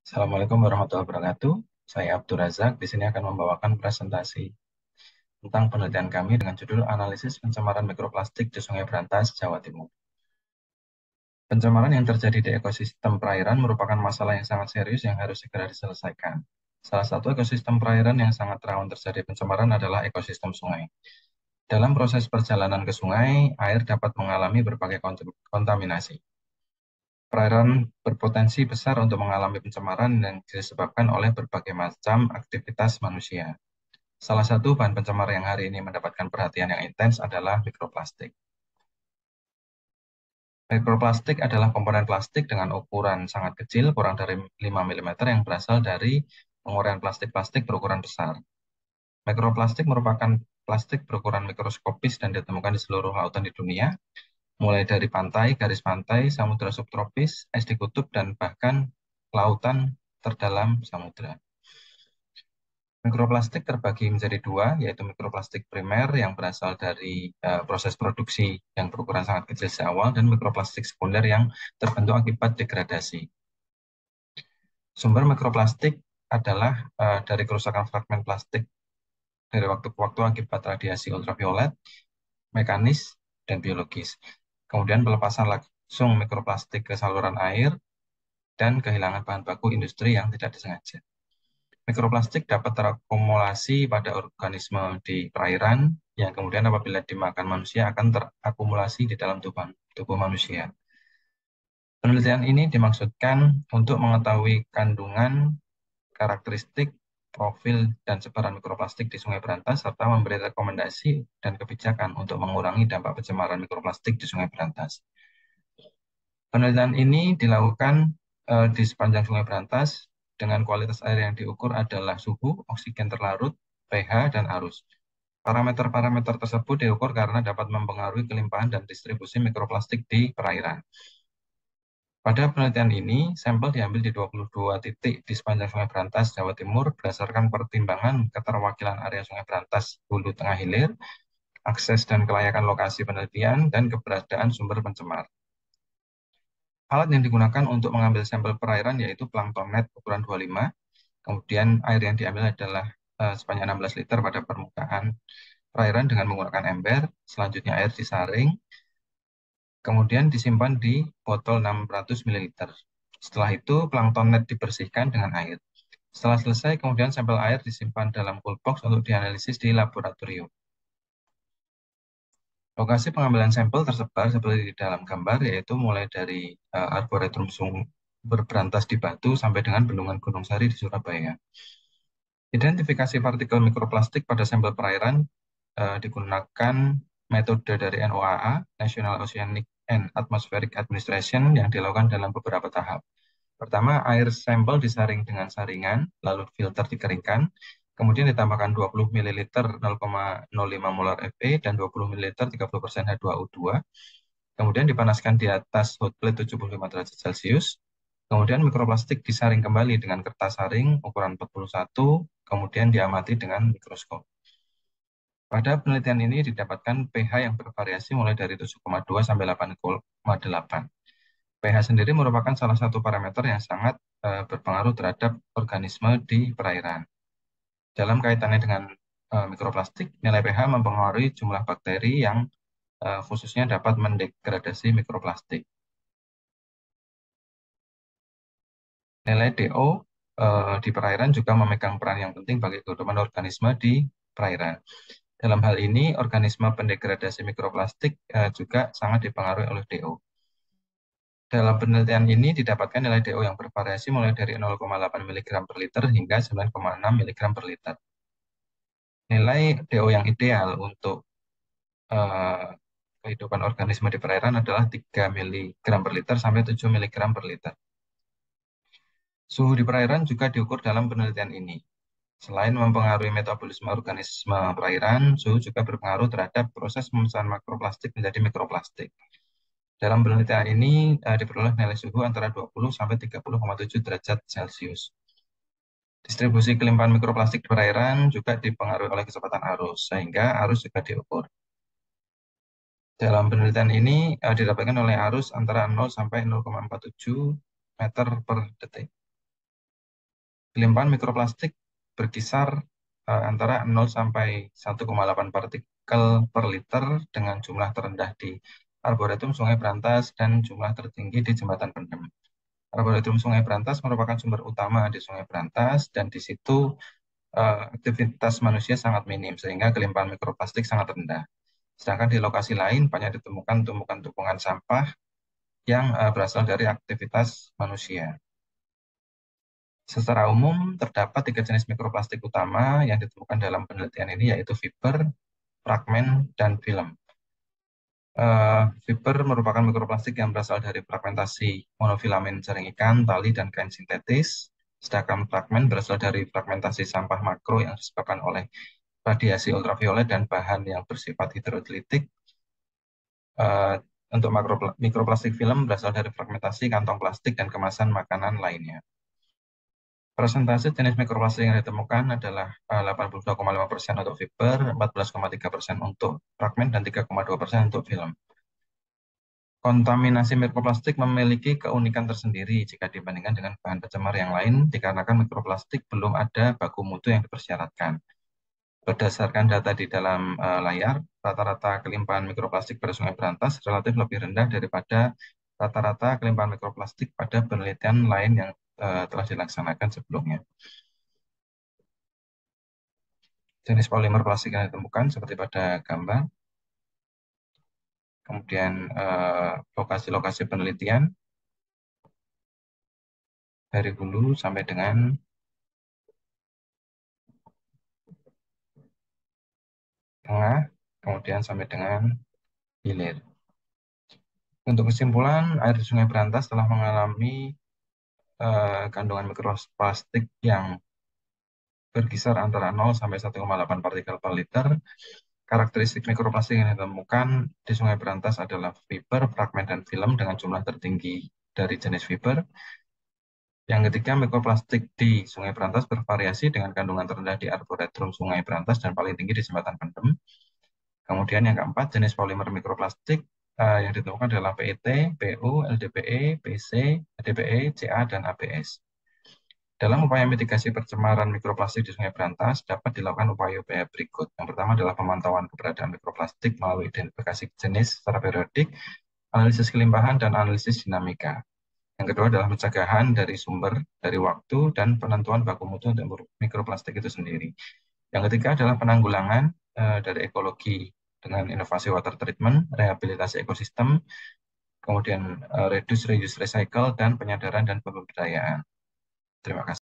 Assalamualaikum warahmatullahi wabarakatuh. Saya Abdur Razak. Di sini akan membawakan presentasi tentang penelitian kami dengan judul Analisis Pencemaran Mikroplastik di Sungai Berantas, Jawa Timur. Pencemaran yang terjadi di ekosistem perairan merupakan masalah yang sangat serius yang harus segera diselesaikan. Salah satu ekosistem perairan yang sangat rawan terjadi pencemaran adalah ekosistem sungai. Dalam proses perjalanan ke sungai, air dapat mengalami berbagai kontaminasi. Perairan berpotensi besar untuk mengalami pencemaran yang disebabkan oleh berbagai macam aktivitas manusia. Salah satu bahan pencemar yang hari ini mendapatkan perhatian yang intens adalah mikroplastik. Mikroplastik adalah komponen plastik dengan ukuran sangat kecil, kurang dari 5 mm, yang berasal dari penguraian plastik-plastik berukuran besar. Mikroplastik merupakan plastik berukuran mikroskopis dan ditemukan di seluruh lautan di dunia, mulai dari pantai, garis pantai, samudra subtropis, es di kutub, dan bahkan lautan terdalam samudra. Mikroplastik terbagi menjadi dua, yaitu mikroplastik primer yang berasal dari proses produksi yang berukuran sangat kecil sejak awal, dan mikroplastik sekunder yang terbentuk akibat degradasi. Sumber mikroplastik adalah dari kerusakan fragmen plastik dari waktu ke waktu akibat radiasi ultraviolet, mekanis, dan biologis. Kemudian pelepasan langsung mikroplastik ke saluran air, dan kehilangan bahan baku industri yang tidak disengaja. Mikroplastik dapat terakumulasi pada organisme di perairan yang kemudian apabila dimakan manusia akan terakumulasi di dalam tubuh manusia. Penelitian ini dimaksudkan untuk mengetahui kandungan, karakteristik, profil, dan sebaran mikroplastik di Sungai Berantas serta memberi rekomendasi dan kebijakan untuk mengurangi dampak pencemaran mikroplastik di Sungai Berantas. Penelitian ini dilakukan di sepanjang Sungai Berantas dengan kualitas air yang diukur adalah suhu, oksigen terlarut, pH, dan arus. Parameter-parameter tersebut diukur karena dapat mempengaruhi kelimpahan dan distribusi mikroplastik di perairan. Pada penelitian ini, sampel diambil di 22 titik di sepanjang Sungai Berantas, Jawa Timur, berdasarkan pertimbangan keterwakilan area Sungai Berantas, hulu tengah hilir, akses dan kelayakan lokasi penelitian, dan keberadaan sumber pencemar. Alat yang digunakan untuk mengambil sampel perairan yaitu plankton net ukuran 25. Kemudian air yang diambil adalah sebanyak 16 liter pada permukaan perairan dengan menggunakan ember. Selanjutnya air disaring, kemudian disimpan di botol 600 ml. Setelah itu plankton net dibersihkan dengan air. Setelah selesai, kemudian sampel air disimpan dalam cool box untuk dianalisis di laboratorium. Lokasi pengambilan sampel tersebar seperti di dalam gambar, yaitu mulai dari Arboretum Sumber Berantas di Batu sampai dengan Bendungan Gunung Sari di Surabaya. Identifikasi partikel mikroplastik pada sampel perairan digunakan metode dari NOAA, National Oceanic and Atmospheric Administration, yang dilakukan dalam beberapa tahap. Pertama, air sampel disaring dengan saringan, lalu filter dikeringkan, kemudian ditambahkan 20 ml 0,05 molar Fe dan 20 ml 30% H2O2. Kemudian dipanaskan di atas hot plate 75 derajat Celcius. Kemudian mikroplastik disaring kembali dengan kertas saring ukuran 41, kemudian diamati dengan mikroskop. Pada penelitian ini didapatkan pH yang bervariasi mulai dari 7,2 sampai 8,8. pH sendiri merupakan salah satu parameter yang sangat berpengaruh terhadap organisme di perairan. Dalam kaitannya dengan mikroplastik, nilai pH mempengaruhi jumlah bakteri yang khususnya dapat mendegradasi mikroplastik. Nilai DO di perairan juga memegang peran yang penting bagi kehidupan organisme di perairan. Dalam hal ini, organisme pendegradasi mikroplastik juga sangat dipengaruhi oleh DO. Dalam penelitian ini didapatkan nilai DO yang bervariasi mulai dari 0,8 mg per liter hingga 9,6 mg per liter. Nilai DO yang ideal untuk eh, kehidupan organisme di perairan adalah 3 mg per liter sampai 7 mg per liter. Suhu di perairan juga diukur dalam penelitian ini. Selain mempengaruhi metabolisme organisme perairan, suhu juga berpengaruh terhadap proses pemecahan makroplastik menjadi mikroplastik. Dalam penelitian ini diperoleh nilai suhu antara 20 sampai 30,7 derajat Celcius. Distribusi kelimpahan mikroplastik di perairan juga dipengaruhi oleh kecepatan arus, sehingga arus juga diukur. Dalam penelitian ini didapatkan oleh arus antara 0 sampai 0,47 meter per detik. Limpahan mikroplastik berkisar antara 0 sampai 1,8 partikel per liter dengan jumlah terendah di Arboretum Sungai Brantas dan jumlah tertinggi di Jembatan Pendem. Arboretum Sungai Brantas merupakan sumber utama di Sungai Brantas dan di situ aktivitas manusia sangat minim sehingga kelimpahan mikroplastik sangat rendah. Sedangkan di lokasi lain banyak ditemukan tumpukan-tumpukan sampah yang berasal dari aktivitas manusia. Secara umum, terdapat 3 jenis mikroplastik utama yang ditemukan dalam penelitian ini, yaitu fiber, fragmen, dan film. Fiber merupakan mikroplastik yang berasal dari fragmentasi monofilamen jaring ikan, tali, dan kain sintetis. Sedangkan fragmen berasal dari fragmentasi sampah makro yang disebabkan oleh radiasi ultraviolet dan bahan yang bersifat hidrolitik. Eh, untuk mikroplastik film berasal dari fragmentasi kantong plastik dan kemasan makanan lainnya. Persentase jenis mikroplastik yang ditemukan adalah 82,5% untuk fiber, 14,3% untuk fragmen, dan 3,2% untuk film. Kontaminasi mikroplastik memiliki keunikan tersendiri jika dibandingkan dengan bahan pencemar yang lain, dikarenakan mikroplastik belum ada baku mutu yang dipersyaratkan. Berdasarkan data di dalam layar, rata-rata kelimpahan mikroplastik pada Sungai Brantas relatif lebih rendah daripada rata-rata kelimpahan mikroplastik pada penelitian lain yang telah dilaksanakan sebelumnya. Jenis polimer plastik yang ditemukan seperti pada gambar, kemudian lokasi-lokasi penelitian dari hulu sampai dengan tengah, kemudian sampai dengan hilir. Untuk kesimpulan, air di Sungai Brantas telah mengalami kandungan mikroplastik yang berkisar antara 0 sampai 1,8 partikel per liter. Karakteristik mikroplastik yang ditemukan di Sungai Brantas adalah fiber, fragmen, dan film dengan jumlah tertinggi dari jenis fiber. Yang ketiga, mikroplastik di Sungai Brantas bervariasi dengan kandungan terendah di Arboretum Sungai Brantas dan paling tinggi di Jembatan Pendem. Kemudian yang keempat, jenis polimer mikroplastik yang ditemukan adalah PET, PU, LDPE, PC, HDPE, CA, dan ABS. Dalam upaya mitigasi pencemaran mikroplastik di Sungai Brantas, dapat dilakukan upaya-upaya berikut. Yang pertama adalah pemantauan keberadaan mikroplastik melalui identifikasi jenis secara periodik, analisis kelimpahan, dan analisis dinamika. Yang kedua adalah pencegahan dari sumber, dari waktu, dan penentuan baku mutu untuk mikroplastik itu sendiri. Yang ketiga adalah penanggulangan dari ekologi dengan inovasi water treatment, rehabilitasi ekosistem, kemudian reduce, reuse, recycle, dan penyadaran dan pemberdayaan. Terima kasih.